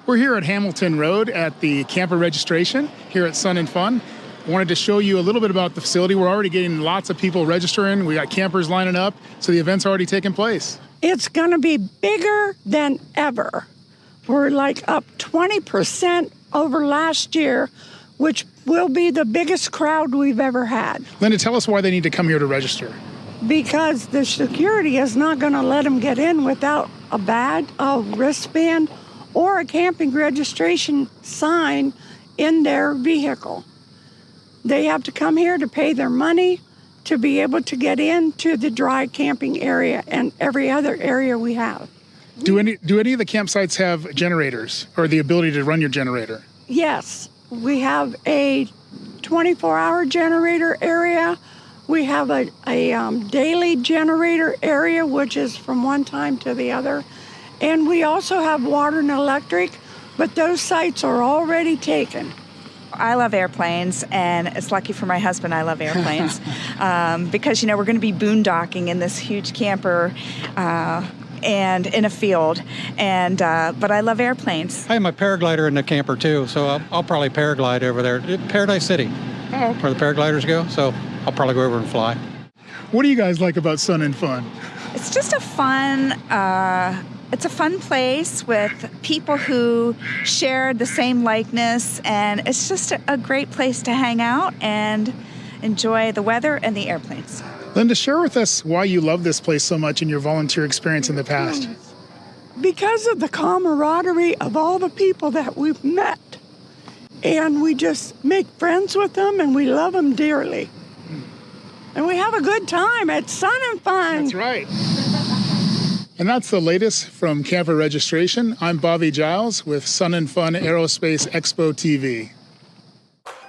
We're here at Hamilton Road at the camper registration here at Sun and Fun. Wanted to show you a little bit about the facility. We're already getting lots of people registering. We got campers lining up, so the event's already taking place. It's going to be bigger than ever. We're like up 20% over last year, which will be the biggest crowd we've ever had. Linda, tell us why they need to come here to register. Because the security is not going to let them get in without a badge, a wristband, or a camping registration sign in their vehicle. They have to come here to pay their money to be able to get into the dry camping area and every other area we have. Do any of the campsites have generators or the ability to run your generator? Yes, we have a 24-hour generator area. We have a daily generator area, which is from one time to the other. And we also have water and electric, but those sites are already taken. I love airplanes, and it's lucky for my husband I love airplanes because, we're going to be boondocking in this huge camper and in a field, but I love airplanes. I'm a paraglider in the camper, too, so I'll probably paraglide over there. Paradise City, where the paragliders go, so I'll probably go over and fly. What do you guys like about Sun and Fun? It's just a fun place with people who share the same likeness, and it's just a great place to hang out and enjoy the weather and the airplanes. Linda, share with us why you love this place so much in your volunteer experience in the past. Because of the camaraderie of all the people that we've met. And we just make friends with them, and we love them dearly. And we have a good time at Sun and Fun. That's right. And that's the latest from Camper Registration. I'm Bobby Giles with Sun and Fun Aerospace Expo TV.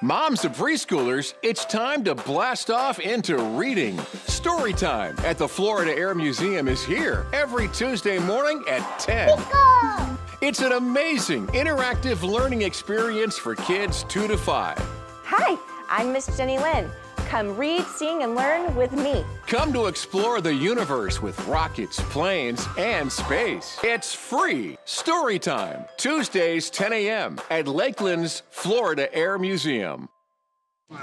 Moms of preschoolers, it's time to blast off into reading. Story time at the Florida Air Museum is here every Tuesday morning at 10. Let's go! It's an amazing interactive learning experience for kids 2 to 5. Hi, I'm Miss Jenny Lynn. Come read, sing, and learn with me. Come to explore the universe with rockets, planes, and space. It's free. Story time, Tuesdays, 10 a.m. at Lakeland's Florida Air Museum.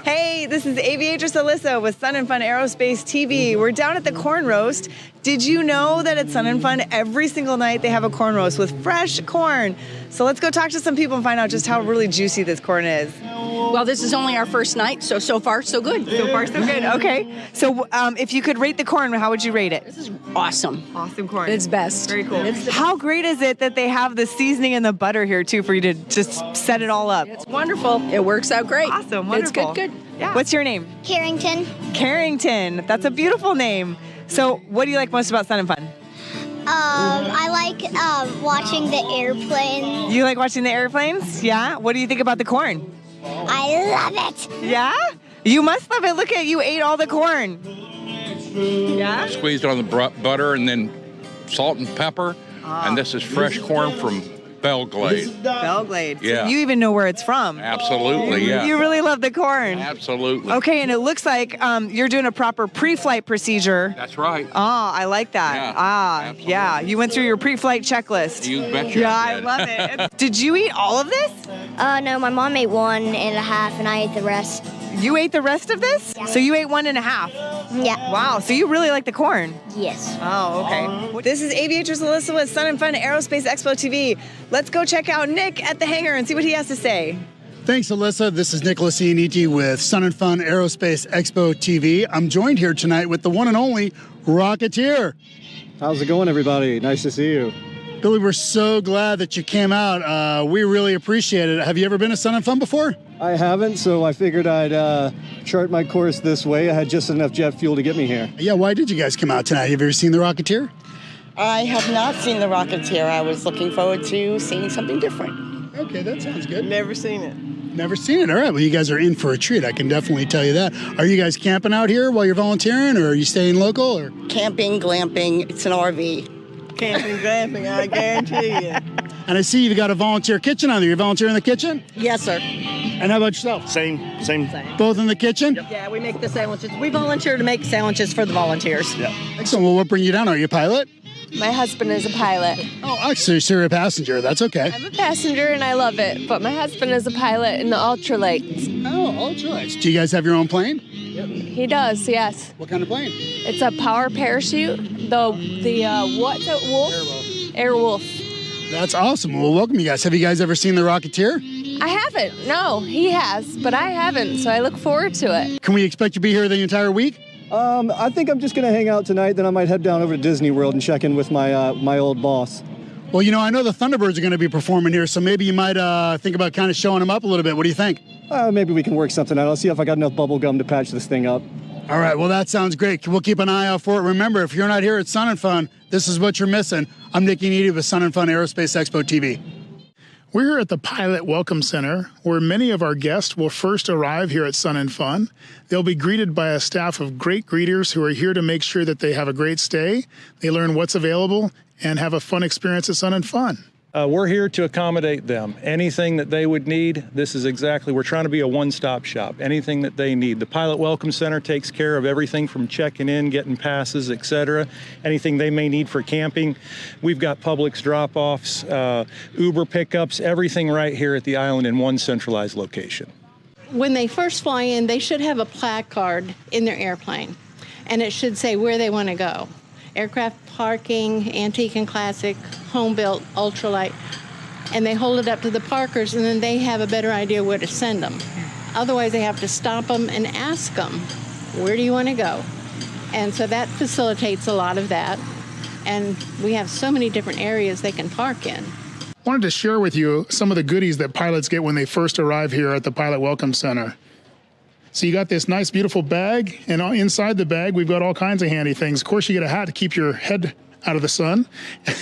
Hey, this is Aviatress Alyssa with Sun and Fun Aerospace TV. We're down at the corn roast. Did you know that at Sun and Fun every single night they have a corn roast with fresh corn? So let's go talk to some people and find out just how really juicy this corn is. Well, this is only our first night, so far, so good. So far, so good. Okay. So if you could rate the corn, how would you rate it? This is awesome. Awesome corn. It's best. Very cool. How great is it that they have the seasoning and the butter here, too, for you to just set it all up? It's wonderful. It works out great. Awesome. Wonderful. It's good. Yeah. What's your name? Carrington. Carrington. That's a beautiful name. So what do you like most about Sun and Fun? I like watching the airplanes. You like watching the airplanes? Yeah? What do you think about the corn? I love it. Yeah? You must love it. Look at you ate all the corn. Yeah? Squeezed on the butter and then salt and pepper. And this is fresh corn from Belglade. Belglade. Yeah. So you even know where it's from. Absolutely, yeah. You really love the corn. Absolutely. Okay, and it looks like you're doing a proper pre-flight procedure. That's right. Oh, I like that. Yeah, absolutely. Yeah. You went through your pre-flight checklist. You betcha. Yeah, I I did. love it. Did you eat all of this? No, my mom ate 1.5 and I ate the rest. You ate the rest of this? Yeah. So you ate 1.5? Yeah. Wow, so you really like the corn. Yes. Oh, okay. This is Aviatress Alyssa with Sun and Fun Aerospace Expo TV. Let's go check out Nick at the hangar and see what he has to say. Thanks, Alyssa. This is Nicholas Iannitti with Sun and Fun Aerospace Expo TV. I'm joined here tonight with the one and only Rocketeer. How's it going, everybody? Nice to see you. Billy, we're so glad that you came out. We really appreciate it. Have you ever been to Sun and Fun before? I haven't, so I figured I'd chart my course this way. I had just enough jet fuel to get me here. Yeah, why did you guys come out tonight? Have you ever seen the Rocketeer? I have not seen the Rocketeer. I was looking forward to seeing something different. Okay, that sounds good. Never seen it. Never seen it. All right, well, you guys are in for a treat. I can definitely tell you that. Are you guys camping out here while you're volunteering, or are you staying local? Or Camping, glamping, it's an RV. Camping, glamping, I guarantee you. And I see you've got a volunteer kitchen on there. You volunteer in the kitchen? Yes, sir. And how about yourself? Same. Both in the kitchen? Yep. Yeah, we make the sandwiches. We volunteer to make sandwiches for the volunteers. Yeah. Excellent. Well, what bring you down? Are you a pilot? My husband is a pilot. Oh, actually, so you're a passenger. That's okay. I'm a passenger and I love it, but my husband is a pilot in the ultralights. Oh, ultralights. Do you guys have your own plane? He does, yes. What kind of plane? It's a power parachute. What's it? Wolf? Airwolf. That's awesome. Well, welcome, you guys. Have you guys ever seen The Rocketeer? I haven't. No, he has, but I haven't, so I look forward to it. Can we expect you to be here the entire week? I think I'm just going to hang out tonight, then I might head down over to Disney World and check in with my old boss. Well, you know, I know the Thunderbirds are going to be performing here, so maybe you might think about kind of showing them up a little bit. What do you think? Maybe we can work something out. I'll see if I got enough bubble gum to patch this thing up. All right, well, that sounds great. We'll keep an eye out for it. Remember, if you're not here at Sun and Fun, this is what you're missing. I'm Nick Eady with Sun and Fun Aerospace Expo TV. We're here at the Pilot Welcome Center, where many of our guests will first arrive here at Sun and Fun. They'll be greeted by a staff of great greeters who are here to make sure that they have a great stay, they learn what's available, and have a fun experience at Sun and Fun. We're here to accommodate them. Anything that they would need, this is exactly, we're trying to be a one-stop shop. Anything that they need. The Pilot Welcome Center takes care of everything from checking in, getting passes, etc. Anything they may need for camping. We've got Publix drop-offs, Uber pickups, everything right here at the island in one centralized location. When they first fly in, they should have a placard in their airplane, and it should say where they want to go. Aircraft parking, antique and classic, home built, ultralight, and they hold it up to the parkers, and then they have a better idea where to send them. Otherwise, they have to stop them and ask them, where do you want to go? And so that facilitates a lot of that, and we have so many different areas they can park in. I wanted to share with you some of the goodies that pilots get when they first arrive here at the Pilot Welcome Center. So you got this nice, beautiful bag, and inside the bag, we've got all kinds of handy things. Of course, you get a hat to keep your head out of the sun,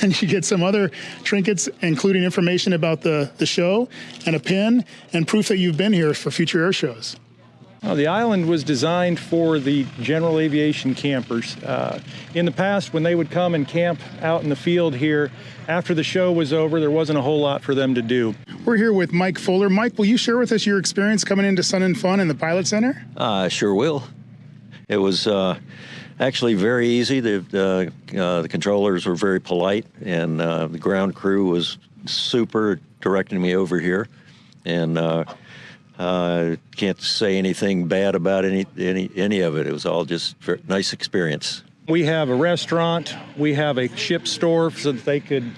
and you get some other trinkets, including information about the show, and a pin, and proof that you've been here for future air shows. Well, the island was designed for the general aviation campers. In the past, when they would come and camp out in the field here, after the show was over, there wasn't a whole lot for them to do. We're here with Mike Fuller. Mike, will you share with us your experience coming into Sun and Fun in the Pilot Center? Sure will. It was actually very easy. The controllers were very polite, and the ground crew was super directing me over here. And can't say anything bad about any of it. It was all just a nice experience. We have a restaurant, we have a ship store so that they could,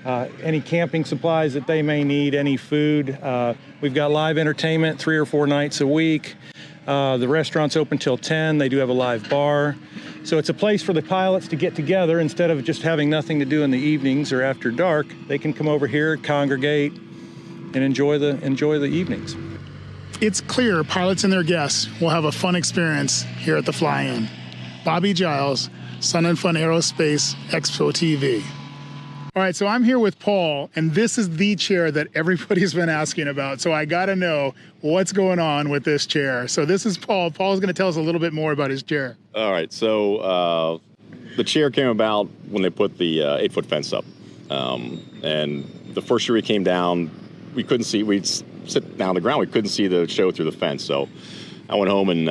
any camping supplies that they may need, any food. We've got live entertainment 3 or 4 nights a week. The restaurant's open till 10. They do have a live bar. So it's a place for the pilots to get together instead of just having nothing to do in the evenings or after dark. They can come over here, congregate, and enjoy the evenings. It's clear pilots and their guests will have a fun experience here at the fly-in. Bobby Giles, Sun and Fun Aerospace Expo TV. All right, so I'm here with Paul, and this is the chair that everybody's been asking about. So I got to know what's going on with this chair. So this is Paul. Paul's going to tell us a little bit more about his chair. All right, so the chair came about when they put the 8-foot fence up. And the first year we came down, we couldn't see, we'd sit down on the ground, we couldn't see the show through the fence. So I went home and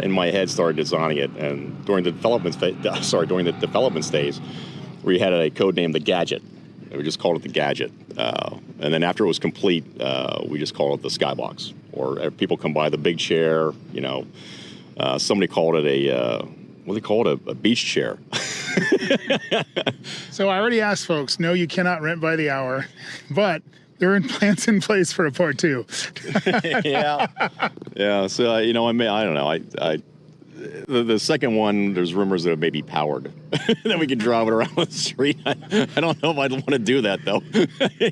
in my head started designing it. And during the development stage, we had a code name, the Gadget. We just called it the Gadget. And then after it was complete, we just called it the Skybox. Or people come by, the big chair, you know. Somebody called it a beach chair. So I already asked folks, no, you cannot rent by the hour, but there are plans in place for a part 2. Yeah. So I don't know. The second one, there's rumors that it may be powered. Then we can drive it around the street. I don't know if I'd want to do that though.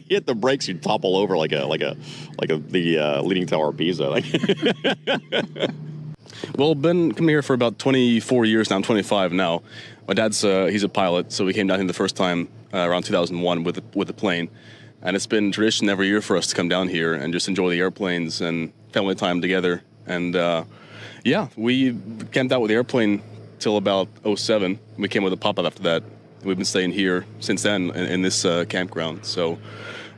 Hit the brakes, you'd topple over like the Leaning Tower of Pisa. Well, been coming here for about 24 years now. I'm 25 now. My dad's he's a pilot, so we came down here the first time around 2001 with the plane. And it's been tradition every year for us to come down here and just enjoy the airplanes and family time together. And we camped out with the airplane till about 2007. We came with a pop-up after that. We've been staying here since then in this campground. So,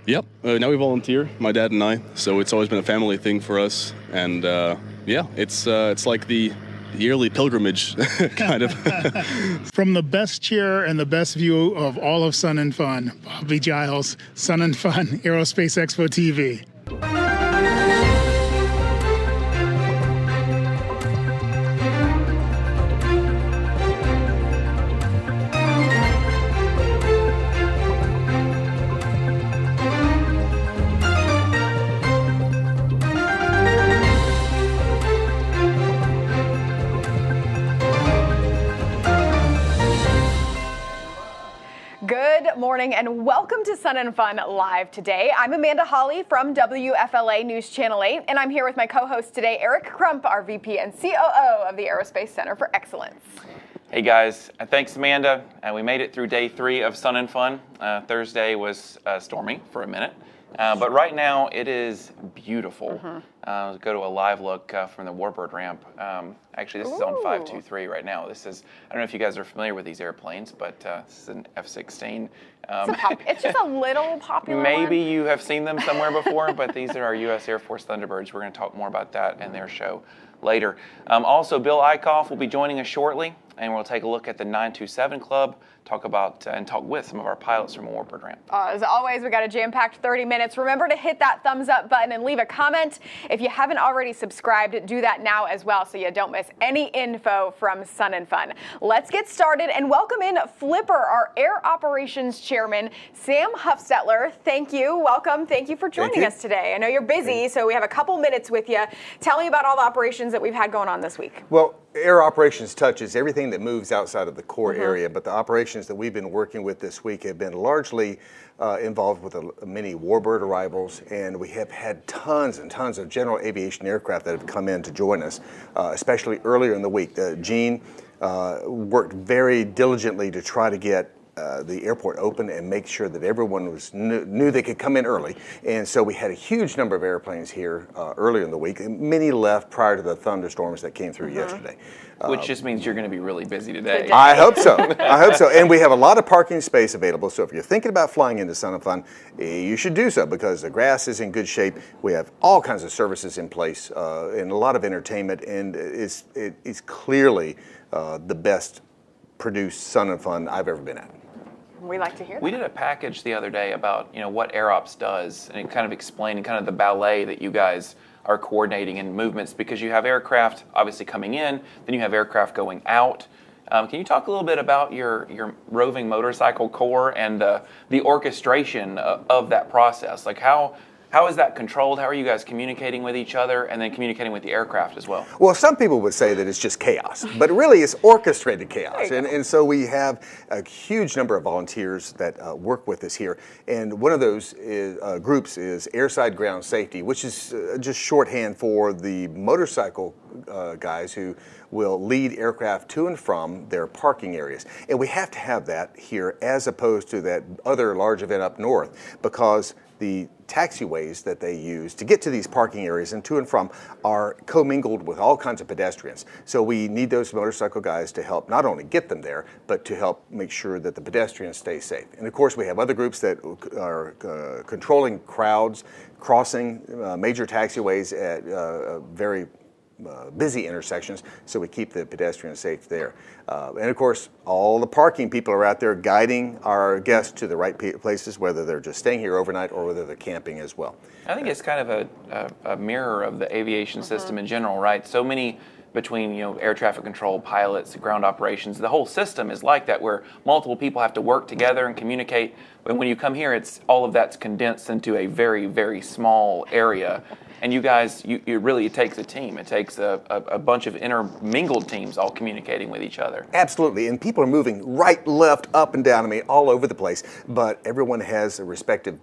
now we volunteer, my dad and I. So it's always been a family thing for us. And it's like the yearly pilgrimage, kind of. From the best chair and the best view of all of Sun and Fun, Bobby Giles, Sun and Fun, Aerospace Expo TV. Good morning and welcome to Sun and Fun Live today. I'm Amanda Hawley from WFLA News Channel 8, and I'm here with my co-host today, Eric Crump, our VP and COO of the Aerospace Center for Excellence. Hey guys, thanks Amanda. We made it through day 3 of Sun and Fun. Thursday was stormy for a minute, but right now it is beautiful. Let's go to a live look from the Warbird ramp. Actually, this is on 523 right now. This is, I don't know if you guys are familiar with these airplanes, but this is an F-16. It's just a little popular Maybe one. you have seen them somewhere before, but these are our U.S. Air Force Thunderbirds. We're going to talk more about that in their show later. Also, Bill Eickhoff will be joining us shortly, and we'll take a look at the 927 Club, talk about and talk with some of our pilots from a Warbird ramp. As always, we got a jam-packed 30 minutes. Remember to hit that thumbs up button and leave a comment. If you haven't already subscribed, do that now as well so you don't miss any info from Sun and Fun. Let's get started and welcome in Flipper, our Air Operations Chairman, Sam Huffstetler. Thank you. Welcome. Thank you for joining us today. I know you're busy, so we have a couple minutes with you. Tell me about all the operations that we've had going on this week. Well, Air Operations touches everything that moves outside of the core area, but the operations that we've been working with this week have been largely involved with many Warbird arrivals, and we have had tons and tons of general aviation aircraft that have come in to join us, especially earlier in the week. Gene worked very diligently to try to get the airport open and make sure that everyone knew they could come in early. And so we had a huge number of airplanes here earlier in the week. Many left prior to the thunderstorms that came through yesterday. Which just means you're going to be really busy today. I hope so. I hope so. And we have a lot of parking space available. So if you're thinking about flying into Sun and Fun, you should do so because the grass is in good shape. We have all kinds of services in place and a lot of entertainment. And it's clearly the best produced Sun and Fun I've ever been at. We like to hear that. We did a package the other day about what AirOps does, and it kind of explained kind of the ballet that you guys are coordinating in movements, because you have aircraft obviously coming in, then you have aircraft going out. Can you talk a little bit about your roving motorcycle corps and the orchestration of that process? Like how is that controlled? How are you guys communicating with each other and then communicating with the aircraft as well? Well, some people would say that it's just chaos, but really it's orchestrated chaos. And so we have a huge number of volunteers that work with us here. And one of those groups is Airside Ground Safety, which is just shorthand for the motorcycle guys who will lead aircraft to and from their parking areas. And we have to have that here as opposed to that other large event up north, because the taxiways that they use to get to these parking areas and to and from are commingled with all kinds of pedestrians. So we need those motorcycle guys to help not only get them there, but to help make sure that the pedestrians stay safe. And of course, we have other groups that are controlling crowds, crossing major taxiways at very busy intersections, so we keep the pedestrians safe there. And of course, all the parking people are out there guiding our guests to the right places, whether they're just staying here overnight or whether they're camping as well. I think it's kind of a mirror of the aviation system in general, right? So many between air traffic control, pilots, ground operations, the whole system is like that, where multiple people have to work together and communicate. But when you come here, it's all of that's condensed into a very, very small area. And you guys, it takes a team. It takes a bunch of intermingled teams all communicating with each other. Absolutely, and people are moving right, left, up and down, all over the place, but everyone has a respective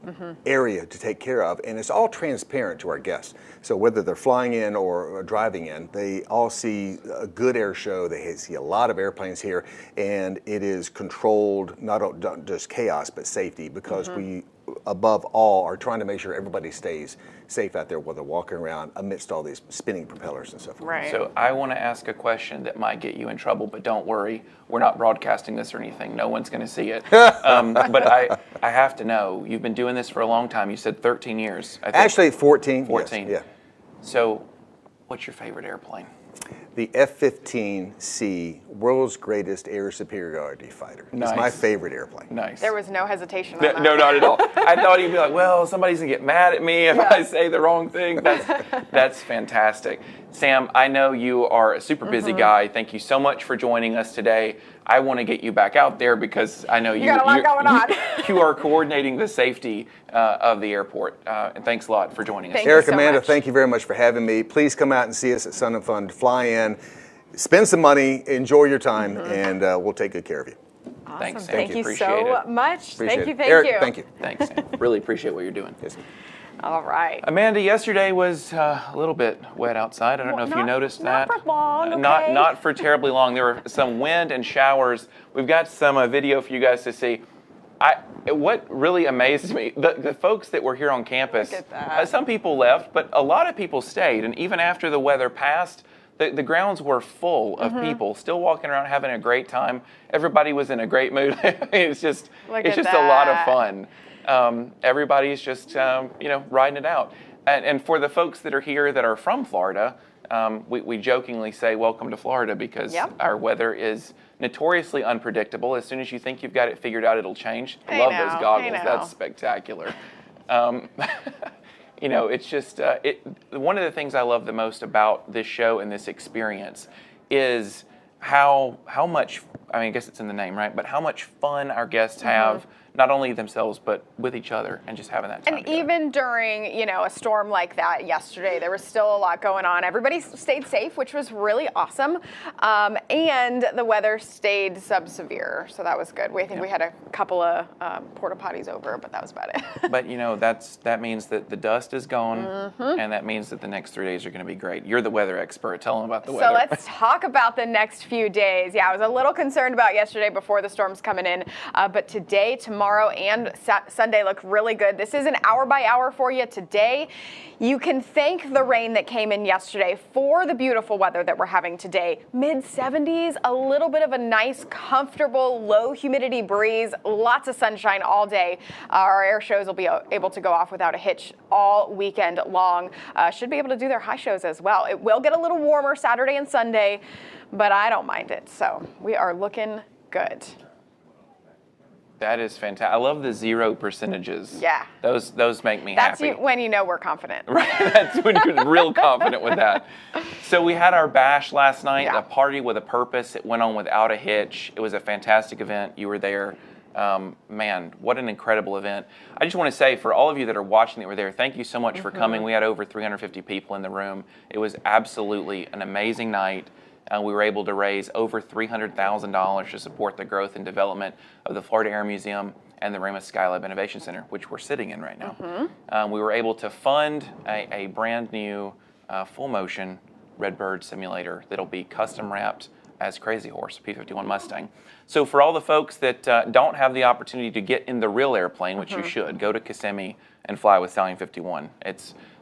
area to take care of, and it's all transparent to our guests. So whether they're flying in or driving in, they all see a good air show. They see a lot of airplanes here, and it is controlled, not just chaos, but safety, because we, above all, are trying to make sure everybody stays safe out there while they're walking around amidst all these spinning propellers and stuff. Right. So I want to ask a question that might get you in trouble, but don't worry, we're not broadcasting this or anything. No one's going to see it. But I have to know, you've been doing this for a long time. You said 13 years. I think. Actually, 14. 14. Yes, yeah. So what's your favorite airplane? the F-15C, world's greatest air superiority fighter. Nice. It's my favorite airplane. Nice. There was no hesitation on that. No, not at all. I thought he'd be like, well, somebody's going to get mad at me if I say the wrong thing. That's fantastic. Sam, I know you are a super busy guy. Thank you so much for joining us today. I want to get you back out there because I know you got a lot going on. You are coordinating the safety of the airport. And thanks a lot for joining us. Eric, Amanda, thank you very much for having me. Please come out and see us at Sun and Fun. Fly in, spend some money, enjoy your time, and we'll take good care of you. Awesome. Thanks, Sam. Thank you Appreciate so it. much. Appreciate Thank it. you. Eric, thank you. Thanks, Sam. Really appreciate what you're doing. Yes. All right. Amanda, yesterday was a little bit wet outside. I don't know if you noticed that. Not for long, Not for terribly long. There were some wind and showers. We've got some video for you guys to see. What really amazes me, the folks that were here on campus, Look at that. Some people left, but a lot of people stayed. And even after the weather passed, the grounds were full of people still walking around having a great time. Everybody was in a great mood. It's just a lot of fun. Everybody's just riding it out. And for the folks that are here that are from Florida, we jokingly say welcome to Florida because our weather is notoriously unpredictable. As soon as you think you've got it figured out, it'll change. I love those goggles. That's spectacular. It's just one of the things I love the most about this show and this experience is how much, I guess it's in the name, right? But how much fun our guests have, not only themselves, but with each other and just having that time. And even during, a storm like that yesterday, there was still a lot going on. Everybody stayed safe, which was really awesome. And the weather stayed sub-severe, so that was good. I think we had a couple of porta potties over, but that was about it. But, that means that the dust is gone, and that means that the next 3 days are going to be great. You're the weather expert. Tell them about the weather. So let's talk about the next few days. Yeah, I was a little concerned about yesterday before the storms coming in, but today, tomorrow, and Sunday look really good. This is an hour by hour for you today. You can thank the rain that came in yesterday for the beautiful weather that we're having today. Mid-70s, a little bit of a nice, comfortable, low humidity breeze, lots of sunshine all day. Our air shows will be able to go off without a hitch all weekend long. Should be able to do their high shows as well. It will get a little warmer Saturday and Sunday, but I don't mind it. So we are looking good. That is fantastic. I love the 0 percentages. Yeah. Those make me happy. That's when you know we're confident. Right. That's when you're real confident with that. So we had our bash last night, a party with a purpose. It went on without a hitch. It was a fantastic event. You were there. Man, what an incredible event. I just want to say for all of you that are watching that were there, thank you so much for coming. We had over 350 people in the room. It was absolutely an amazing night. We were able to raise over $300,000 to support the growth and development of the Florida Air Museum and the Ramos Skylab Innovation Center, which we're sitting in right now. We were able to fund a brand new full motion Redbird simulator that'll be custom wrapped as Crazy Horse, P-51 Mustang. So for all the folks that don't have the opportunity to get in the real airplane, which you should, go to Kissimmee and fly with Stallion 51.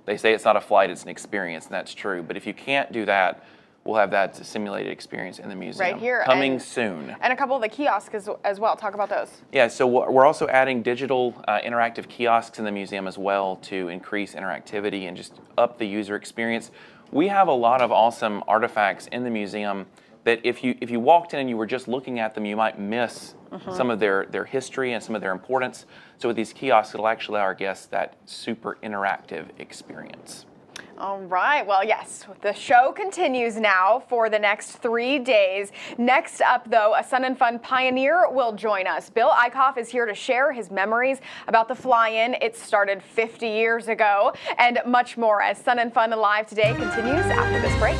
They say it's not a flight, it's an experience, and that's true. But if you can't do that, we'll have that simulated experience in the museum. Right here. Coming soon. And a couple of the kiosks as well. Talk about those. Yeah, so we're also adding digital interactive kiosks in the museum as well to increase interactivity and just up the user experience. We have a lot of awesome artifacts in the museum that if you walked in and you were just looking at them, you might miss some of their history and some of their importance. So with these kiosks, it'll actually allow our guests that super interactive experience. All right. Well, yes, the show continues now for the next 3 days. Next up, though, a Sun and Fun pioneer will join us. Bill Eickhoff is here to share his memories about the fly-in. It started 50 years ago, and much more as Sun and Fun Live Today continues after this break.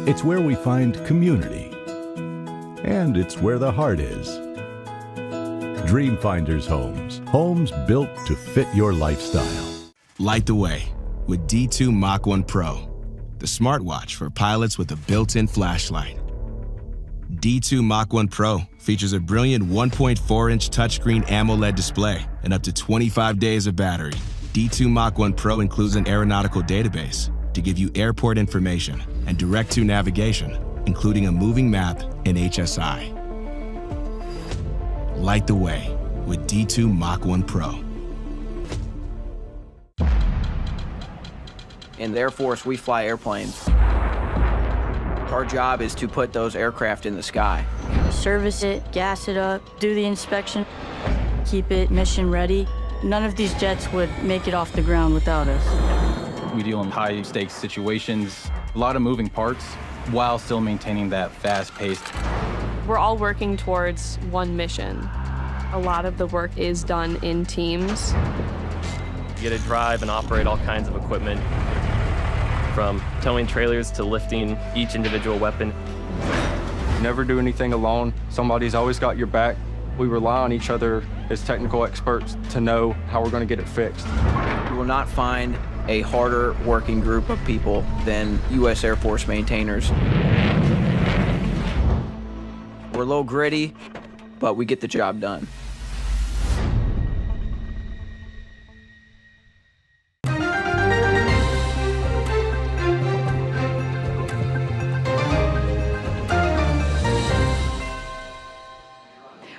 It's where we find community, and it's where the heart is. Dreamfinders Homes. Homes built to fit your lifestyle. Light the way with D2 Mach 1 Pro, the smartwatch for pilots with a built-in flashlight. D2 Mach 1 Pro features a brilliant 1.4-inch touchscreen AMOLED display and up to 25 days of battery. D2 Mach 1 Pro includes an aeronautical database to give you airport information and direct-to navigation, including a moving map and HSI. Light the way with D2 Mach 1 Pro. In the Air Force, we fly airplanes. Our job is to put those aircraft in the sky. Service it, gas it up, do the inspection, keep it mission ready. None of these jets would make it off the ground without us. We deal in high-stakes situations, a lot of moving parts, while still maintaining that fast pace. We're all working towards one mission. A lot of the work is done in teams. You get to drive and operate all kinds of equipment, from towing trailers to lifting each individual weapon. Never do anything alone. Somebody's always got your back. We rely on each other as technical experts to know how we're going to get it fixed. You will not find a harder working group of people than U.S. Air Force maintainers. We're a little gritty, but we get the job done.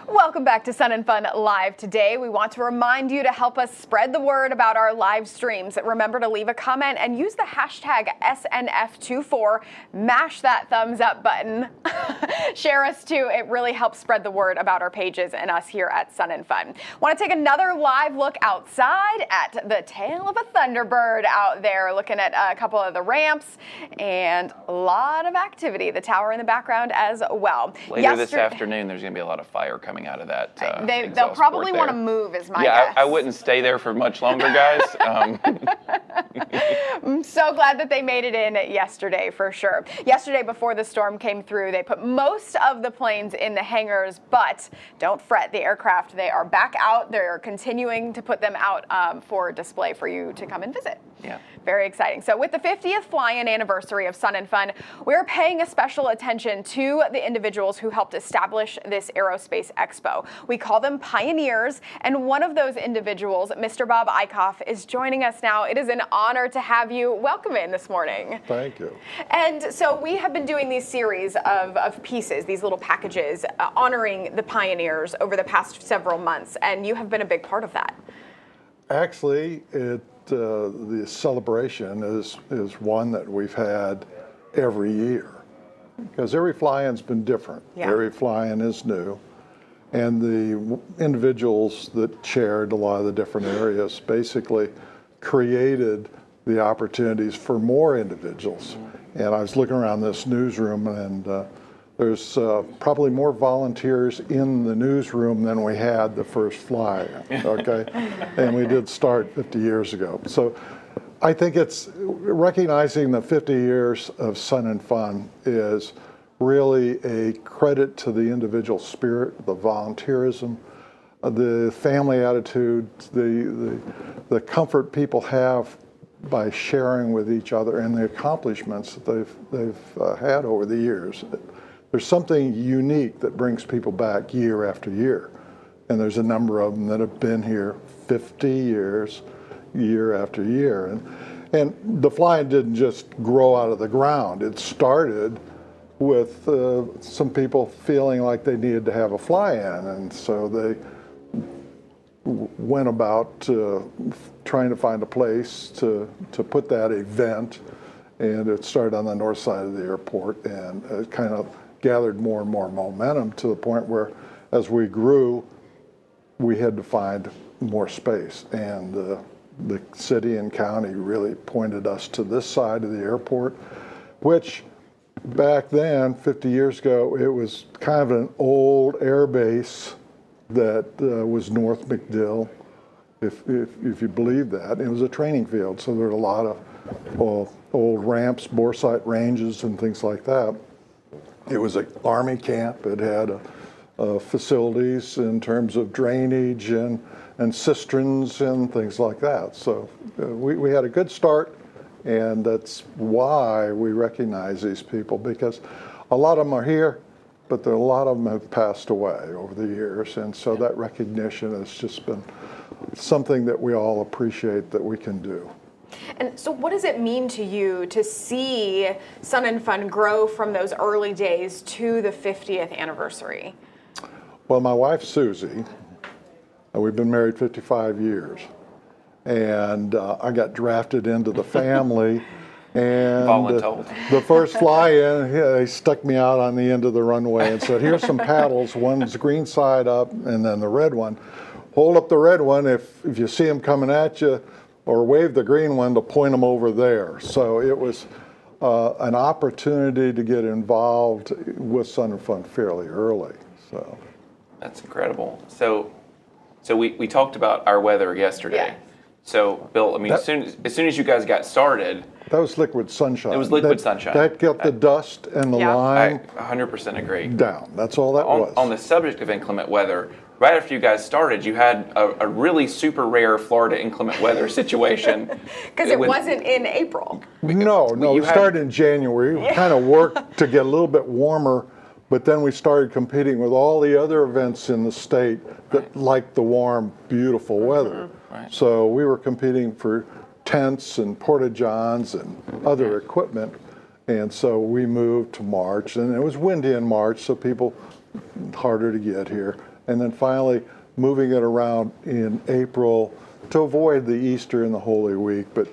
Welcome back to Sun and Fun Live today. We want to remind you to help us spread the word about our live streams. Remember to leave a comment and use the hashtag SNF24. Mash that thumbs up button. Share us too. It really helps spread the word about our pages and us here at Sun and Fun. Want to take another live look outside at the tail of a Thunderbird out there, looking at a couple of the ramps and a lot of activity. The tower in the background as well. Later this afternoon, there's going to be a lot of fire coming out of that. They'll probably want to move, is my guess. I wouldn't stay there for much longer, guys. I'm so glad that they made it in yesterday, for sure. Yesterday, before the storm came through, they put most of the planes in the hangars, but don't fret, the aircraft, they are back out. They're continuing to put them out for display for you to come and visit. Yeah. Very exciting. So with the 50th fly-in anniversary of Sun and Fun, we're paying a special attention to the individuals who helped establish this aerospace expo. We call them pioneers, and one of those individuals, Mr. Bob Eichhoff, is joining us now. It is an honor to have you. Welcome in this morning. Thank you. And so we have been doing these series of pieces, these little packages, honoring the pioneers over the past several months, and you have been a big part of that. Actually, the celebration is one that we've had every year, because every fly-in's been different. Yeah. Every fly-in is new, and the individuals that chaired a lot of the different areas basically created the opportunities for more individuals. And I was looking around this newsroom, and there's probably more volunteers in the newsroom than we had the first fly-in, okay? And we did start 50 years ago. So I think it's recognizing the 50 years of Sun and Fun is really a credit to the individual spirit, the volunteerism, the family attitude, the comfort people have by sharing with each other, and the accomplishments that they've had over the years. There's something unique that brings people back year after year. And there's a number of them that have been here 50 years, year after year. And the fly-in didn't just grow out of the ground. It started with some people feeling like they needed to have a fly-in. And so they went about trying to find a place to put that event. And it started on the north side of the airport, and it kind of gathered more and more momentum to the point where, as we grew, we had to find more space. And the city and county really pointed us to this side of the airport, which back then, 50 years ago, it was kind of an old air base that was North MacDill, if you believe that. It was a training field, so there were a lot of old ramps, bore sight ranges, and things like that. It was an Army camp. It had facilities in terms of drainage and cisterns and things like that. So we had a good start, and that's why we recognize these people, because a lot of them are here, but a lot of them have passed away over the years, and so that recognition has just been something that we all appreciate that we can do. And so what does it mean to you to see Sun & Fun grow from those early days to the 50th anniversary? Well, my wife, Susie, we've been married 55 years, and I got drafted into the family, and the first fly-in, they stuck me out on the end of the runway and said, here's some paddles, one's green side up, and then the red one. Hold up the red one if you see them coming at you, or wave the green one to point them over there. So it was an opportunity to get involved with Sun & Fun fairly early. So that's incredible. So we talked about our weather yesterday. Yeah. So Bill, I mean, as soon as you guys got started, that was liquid sunshine. It was liquid sunshine. That got the dust and the lime. I 100% agree. Down. That's all that was. On the subject of inclement weather, right after you guys started, you had a really super rare Florida inclement weather situation. Because it wasn't in April. No, we started in January. We kind of worked to get a little bit warmer, but then we started competing with all the other events in the state that liked the warm, beautiful weather. Right. So we were competing for tents and porta-johns and other equipment. And so we moved to March, and it was windy in March, so people harder to get here. And then finally moving it around in April to avoid the Easter and the Holy Week, but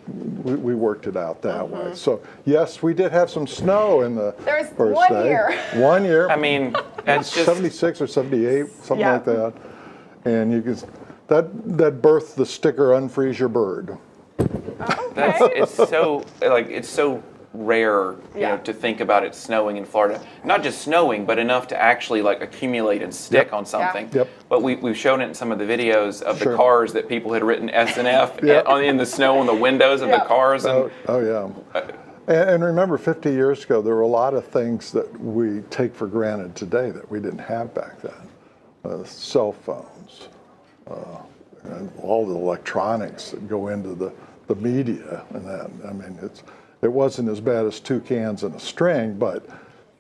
we worked it out that way. So yes, we did have some snow in the first day. Year. 1 year. I mean, it's just 76 or 78, something like that. And you can that birthed the sticker "Unfreeze Your Bird." It's so rare, you know, to think about it snowing in Florida. Not just snowing, but enough to actually like accumulate and stick on something. Yep. But we've shown it in some of the videos of the cars that people had written S&F in the snow on the windows of the cars. And, oh yeah. And remember, 50 years ago, there were a lot of things that we take for granted today that we didn't have back then. Cell phones, and all the electronics that go into the media and that. I mean, it wasn't as bad as two cans and a string, but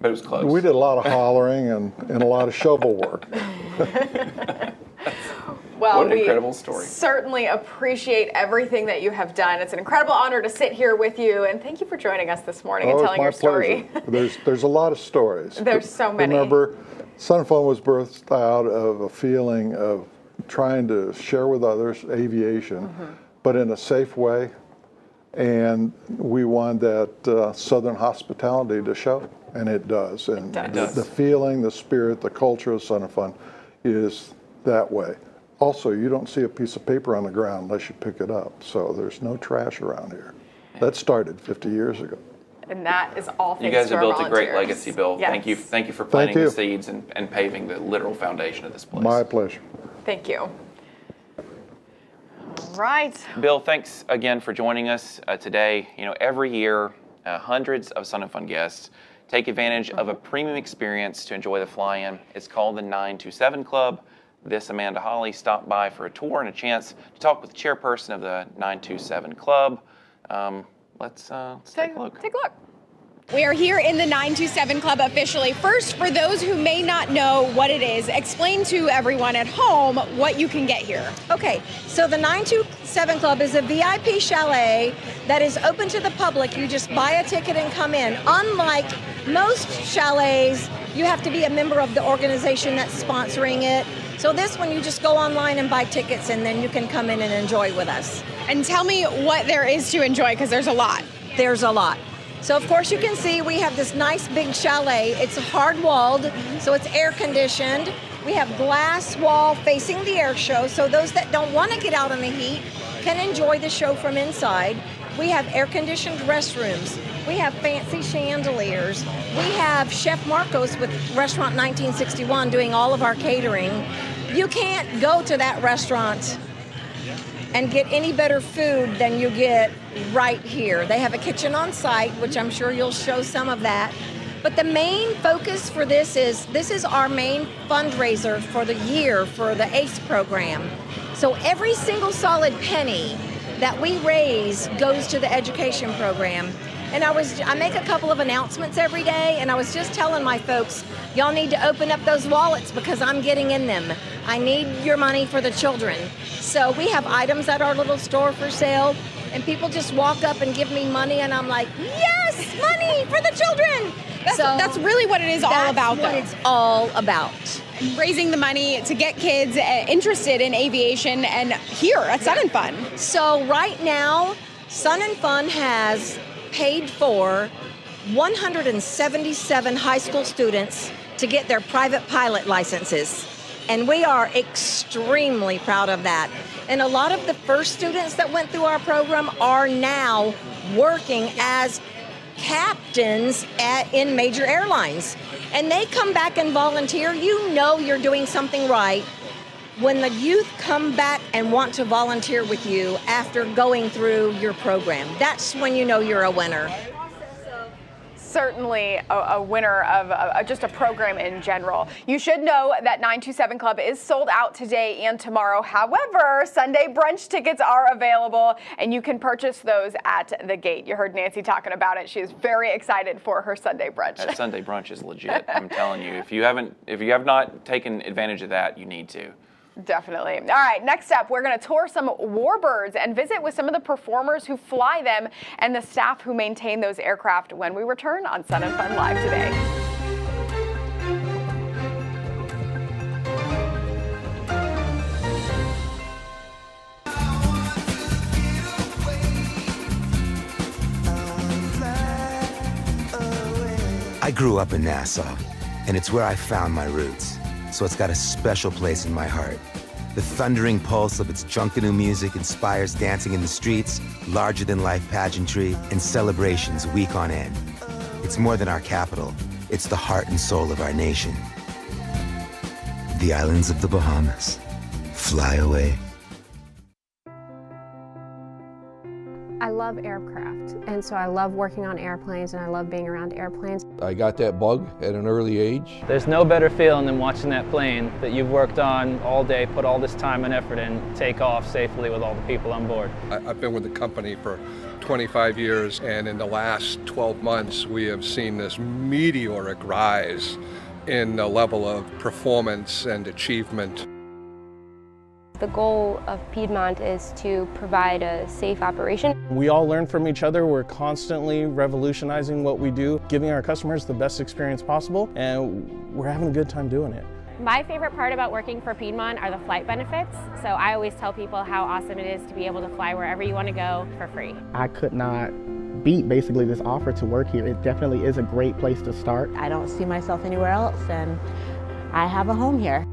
it was close. We did a lot of hollering and a lot of shovel work. Well, what an incredible story. Certainly appreciate everything that you have done. It's an incredible honor to sit here with you, and thank you for joining us this morning and telling your story. There's a lot of stories. There's so many. Remember, Sun & Fun was birthed out of a feeling of trying to share with others aviation, but in a safe way. And we want that Southern hospitality to show, and it does. And the feeling, the spirit, the culture of Sun & Fun is that way. Also, you don't see a piece of paper on the ground unless you pick it up. So there's no trash around here. That started 50 years ago. And that is all thanks to our You guys have built volunteers. a great legacy, Bill. Yes. Thank you for planting the seeds and paving the literal foundation of this place. My pleasure. Thank you. All right. Bill, thanks again for joining us today. You know, every year, hundreds of Sun & Fun guests take advantage of a premium experience to enjoy the fly-in. It's called the 927 Club. This Amanda Holly stopped by for a tour and a chance to talk with the chairperson of the 927 Club. Let's take a look. Take a look. We are here in the 927 Club officially. First, for those who may not know what it is, explain to everyone at home what you can get here. Okay, so the 927 Club is a VIP chalet that is open to the public. You just buy a ticket and come in. Unlike most chalets, you have to be a member of the organization that's sponsoring it. So this one, you just go online and buy tickets, and then you can come in and enjoy with us. And tell me what there is to enjoy, because there's a lot. There's a lot. So of course you can see we have this nice big chalet. It's hard-walled, so it's air-conditioned. We have glass wall facing the air show, so those that don't want to get out in the heat can enjoy the show from inside. We have air-conditioned restrooms. We have fancy chandeliers. We have Chef Marcos with Restaurant 1961 doing all of our catering. You can't go to that restaurant and get any better food than you get right here. They have a kitchen on site, which I'm sure you'll show some of that. But the main focus for this is our main fundraiser for the year for the ACE program. So every single solid penny that we raise goes to the education program. And I make a couple of announcements every day, and I was just telling my folks, y'all need to open up those wallets because I'm getting in them. I need your money for the children. So we have items at our little store for sale, and people just walk up and give me money, and I'm like, yes, money for the children. That's really what it is all about, though. That's what it's all about. Raising the money to get kids interested in aviation and here at Sun and Fun. So right now, Sun and Fun has paid for 177 high school students to get their private pilot licenses. And we are extremely proud of that. And a lot of the first students that went through our program are now working as captains in major airlines. And they come back and volunteer. You know you're doing something right when the youth come back and want to volunteer with you after going through your program. That's when you know you're a winner. Certainly a winner of just a program in general. You should know that 927 Club is sold out today and tomorrow. However, Sunday brunch tickets are available, and you can purchase those at the gate. You heard Nancy talking about it. She is very excited for her Sunday brunch. That Sunday brunch is legit. I'm telling you, if you have not taken advantage of that, you need to. Definitely. All right, next up, we're going to tour some warbirds and visit with some of the performers who fly them and the staff who maintain those aircraft when we return on Sun and Fun Live today. I grew up in Nassau, and it's where I found my roots. So it's got a special place in my heart. The thundering pulse of its junkanoo music inspires dancing in the streets, larger-than-life pageantry, and celebrations week on end. It's more than our capital. It's the heart and soul of our nation. The islands of the Bahamas. Fly away. I love aircraft, and so I love working on airplanes, and I love being around airplanes. I got that bug at an early age. There's no better feeling than watching that plane that you've worked on all day, put all this time and effort in, take off safely with all the people on board. I've been with the company for 25 years, and in the last 12 months, we have seen this meteoric rise in the level of performance and achievement. The goal of Piedmont is to provide a safe operation. We all learn from each other. We're constantly revolutionizing what we do, giving our customers the best experience possible, and we're having a good time doing it. My favorite part about working for Piedmont are the flight benefits. So I always tell people how awesome it is to be able to fly wherever you want to go for free. I could not beat basically this offer to work here. It definitely is a great place to start. I don't see myself anywhere else, and I have a home here.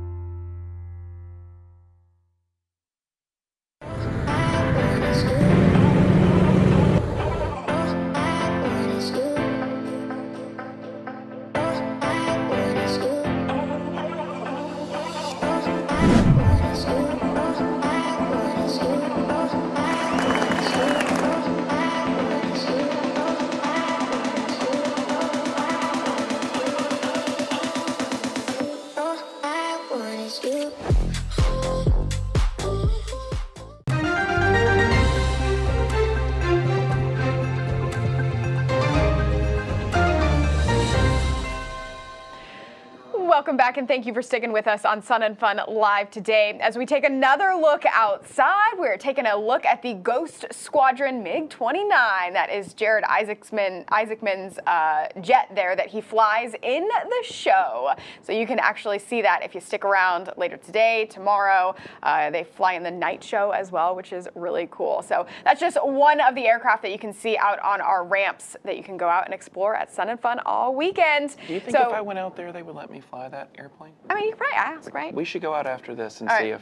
Welcome back, and thank you for sticking with us on Sun and Fun Live today. As we take another look outside, we're taking a look at the Ghost Squadron MiG-29. That is Jared Isaacman's jet there that he flies in the show. So you can actually see that if you stick around later today, tomorrow. They fly in the night show as well, which is really cool. So that's just one of the aircraft that you can see out on our ramps that you can go out and explore at Sun and Fun all weekend. Do you think if I went out there, they would let me fly that airplane? I mean, you could probably ask, right? We should go out after this and see if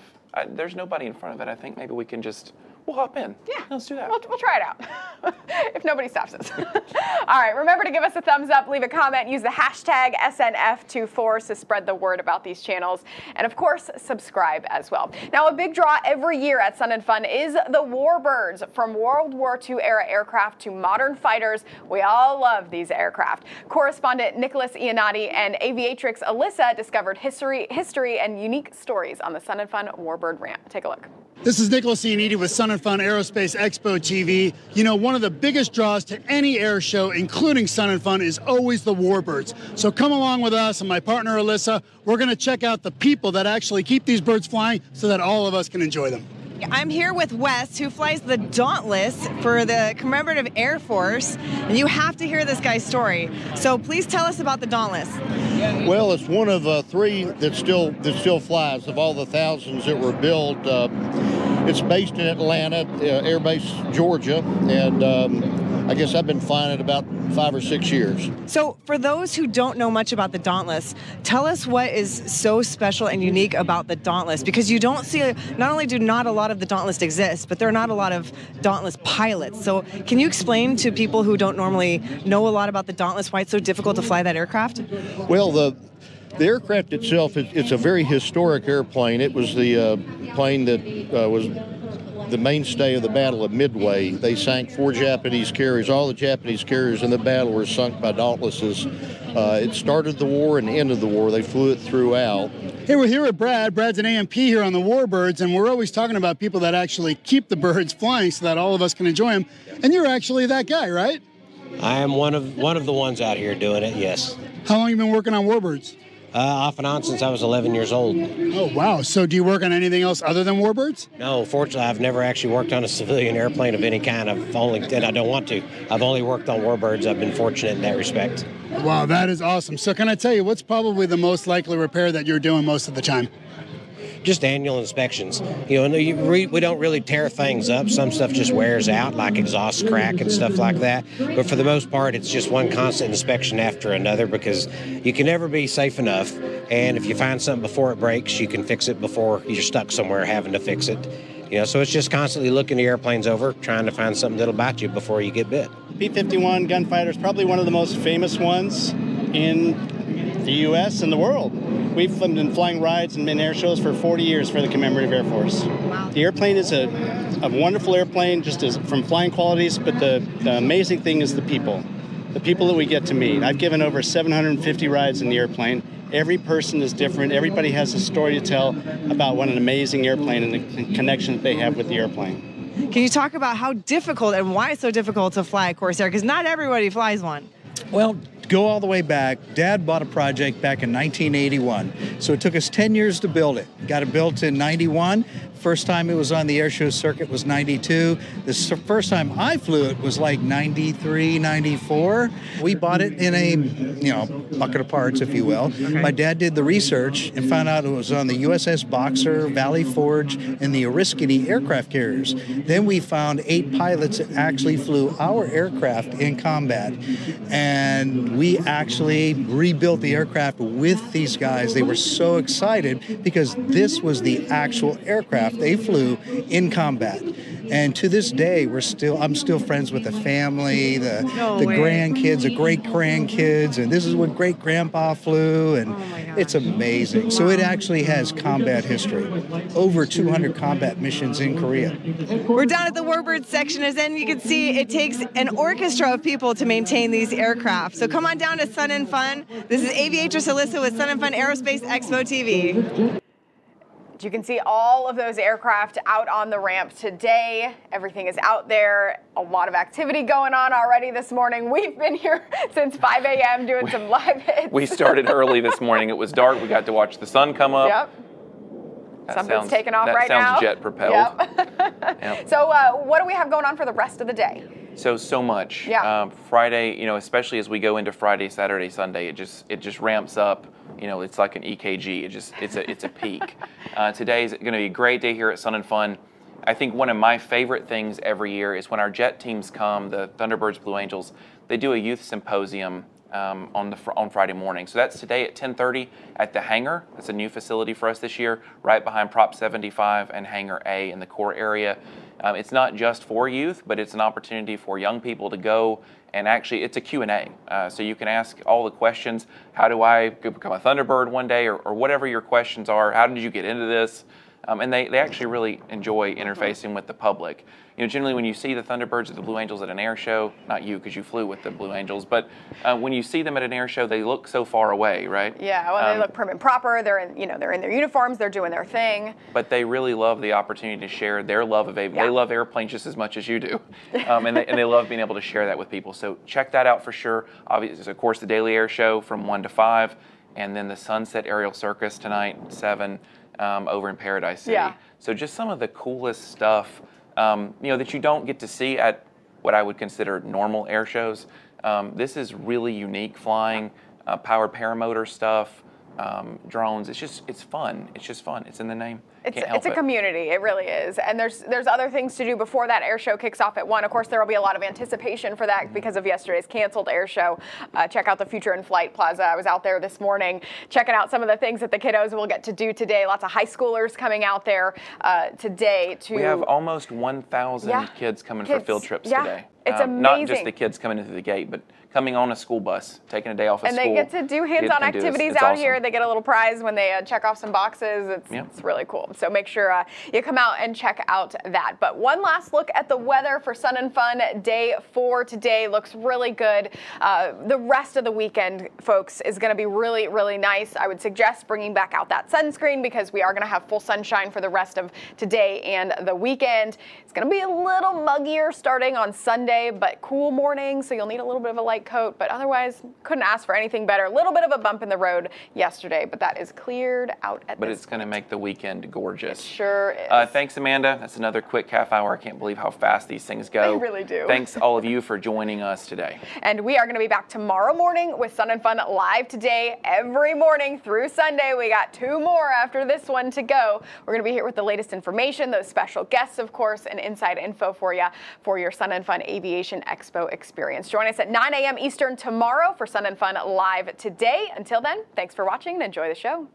there's nobody in front of it. I think maybe we can just We'll hop in. Yeah. Let's do that. We'll try it out if nobody stops us. All right, remember to give us a thumbs up, leave a comment, use the hashtag SNF24 to spread the word about these channels, and of course, subscribe as well. Now, a big draw every year at Sun 'n Fun is the Warbirds. From World War II era aircraft to modern fighters, we all love these aircraft. Correspondent Nicholas Iannotti and aviatrix Alyssa discovered history and unique stories on the Sun 'n Fun Warbird ramp. Take a look. This is Nicholas Iannotti with Sun 'n Fun Aerospace Expo TV. You know, one of the biggest draws to any air show, including Sun 'n Fun, is always the Warbirds. So come along with us and my partner Alyssa. We're going to check out the people that actually keep these birds flying so that all of us can enjoy them. I'm here with Wes, who flies the Dauntless for the Commemorative Air Force, and you have to hear this guy's story. So please tell us about the Dauntless. Well, it's one of three that still flies. Of all the thousands that were built, it's based in Atlanta, Air Base, Georgia, and I guess I've been flying it about 5 or 6 years. So for those who don't know much about the Dauntless, tell us what is so special and unique about the Dauntless, because you don't see, not only do not a lot of the Dauntless exist, but there are not a lot of Dauntless pilots. So can you explain to people who don't normally know a lot about the Dauntless why it's so difficult to fly that aircraft? Well, the aircraft itself, it's a very historic airplane. It was the plane that was the mainstay of the Battle of Midway. They sank 4 Japanese carriers. All the Japanese carriers in the battle were sunk by Dauntlesses. It started the war and ended the war. They flew it throughout. Hey, we're here with Brad. Brad's an AMP here on the Warbirds, and we're always talking about people that actually keep the birds flying so that all of us can enjoy them. And you're actually that guy, right? I am one of the ones out here doing it, yes. How long have you been working on Warbirds? Off and on since I was 11 years old. Oh, wow. So do you work on anything else other than Warbirds? No, fortunately, I've never actually worked on a civilian airplane of any kind. And I don't want to. I've only worked on Warbirds. I've been fortunate in that respect. Wow, that is awesome. So can I tell you, what's probably the most likely repair that you're doing most of the time? Just annual inspections. You know, we don't really tear things up. Some stuff just wears out, like exhaust crack and stuff like that. But for the most part, it's just one constant inspection after another, because you can never be safe enough. And if you find something before it breaks, you can fix it before you're stuck somewhere having to fix it. You know, so it's just constantly looking the airplanes over, trying to find something that'll bite you before you get bit. P-51 gunfighter is probably one of the most famous ones in the U.S. and the world. We've been flying rides and been air shows for 40 years for the Commemorative Air Force. Wow. The airplane is a wonderful airplane, just as from flying qualities, but the amazing thing is the people that we get to meet. I've given over 750 rides in the airplane. Every person is different. Everybody has a story to tell about what an amazing airplane and the connection that they have with the airplane. Can you talk about how difficult and why it's so difficult to fly a Corsair? Because not everybody flies one. Well, go all the way back. Dad bought a project back in 1981. So it took us 10 years to build it. Got it built in 91. First time it was on the air show circuit was 92. The first time I flew it was like 93, 94. We bought it in a, bucket of parts, if you will. Okay. My dad did the research and found out it was on the USS Boxer, Valley Forge, and the Oriskany aircraft carriers. Then we found 8 pilots that actually flew our aircraft in combat. And we actually rebuilt the aircraft with these guys. They were so excited because this was the actual aircraft they flew in combat. And to this day, I'm still friends with the family, the grandkids, the great-grandkids, and this is what great-grandpa flew, and it's amazing. So it actually has combat history. Over 200 combat missions in Korea. We're down at the Warbird section, as then you can see it takes an orchestra of people to maintain these aircraft. So come on down to Sun 'n Fun. This is aviatrix Alyssa with Sun 'n Fun Aerospace Expo TV. You can see all of those aircraft out on the ramp today. Everything is out there. A lot of activity going on already this morning. We've been here since 5 a.m. doing some live hits. We started early this morning. It was dark. We got to watch the sun come up. Yep. Something's taking off right now. That sounds jet propelled. Yep. So what do we have going on for the rest of the day? So much. Yeah. Friday, especially as we go into Friday, Saturday, Sunday, it just ramps up. It's like an EKG. It's a peak. Today's going to be a great day here at Sun 'n Fun. I think one of my favorite things every year is when our jet teams come, the Thunderbirds, Blue Angels. They do a youth symposium on Friday morning. So that's today at 10:30 at the hangar. That's a new facility for us this year, right behind Prop 75 and Hangar A in the core area. It's not just for youth, but it's an opportunity for young people to go, and actually it's a Q&A. So you can ask all the questions. How do I become a Thunderbird one day, or whatever your questions are? How did you get into this? And they actually really enjoy interfacing with the public. Generally when you see the Thunderbirds or the Blue Angels at an air show, not you because you flew with the Blue Angels, but when you see them at an air show, they look so far away, right? Yeah, well, they look prim and proper. They're in, they're in their uniforms. They're doing their thing. But they really love the opportunity to share their love of aviation. They love airplanes just as much as you do, and they love being able to share that with people. So check that out for sure. Obviously, of course, the Daily Air Show from 1 to 5, and then the Sunset Aerial Circus tonight, 7. Over in Paradise City. Yeah. So just some of the coolest stuff, that you don't get to see at what I would consider normal air shows. This is really unique flying, powered paramotor stuff, drones. It's fun. It's just fun. It's in the name. It's a community. It really is. And there's other things to do before that air show kicks off at 1. Of course, there will be a lot of anticipation for that because of yesterday's canceled air show. Check out the Future in Flight Plaza. I was out there this morning checking out some of the things that the kiddos will get to do today. Lots of high schoolers coming out there today. We have almost 1,000 kids coming for field trips today. It's amazing. Not just the kids coming into the gate, but coming on a school bus, taking a day off of school. And they get to do hands-on activities out here. They get a little prize when they check off some boxes. It's really cool. So make sure you come out and check out that. But one last look at the weather for Sun and Fun Day 4 today looks really good. The rest of the weekend, folks, is going to be really, really nice. I would suggest bringing back out that sunscreen because we are going to have full sunshine for the rest of today and the weekend. It's going to be a little muggier starting on Sunday, but cool morning, so you'll need a little bit of a light coat, but otherwise couldn't ask for anything better. A little bit of a bump in the road yesterday, but that is cleared out at But it's going to make the weekend gorgeous. It sure is. Thanks, Amanda. That's another quick half hour. I can't believe how fast these things go. They really do. Thanks all of you for joining us today. And we are going to be back tomorrow morning with Sun and Fun live today every morning through Sunday. We got 2 more after this one to go. We're going to be here with the latest information, those special guests, of course, and inside info for you for your Sun and Fun Aviation Expo experience. Join us at 9 a.m. Eastern tomorrow for Sun and Fun live today. Until then, thanks for watching and enjoy the show.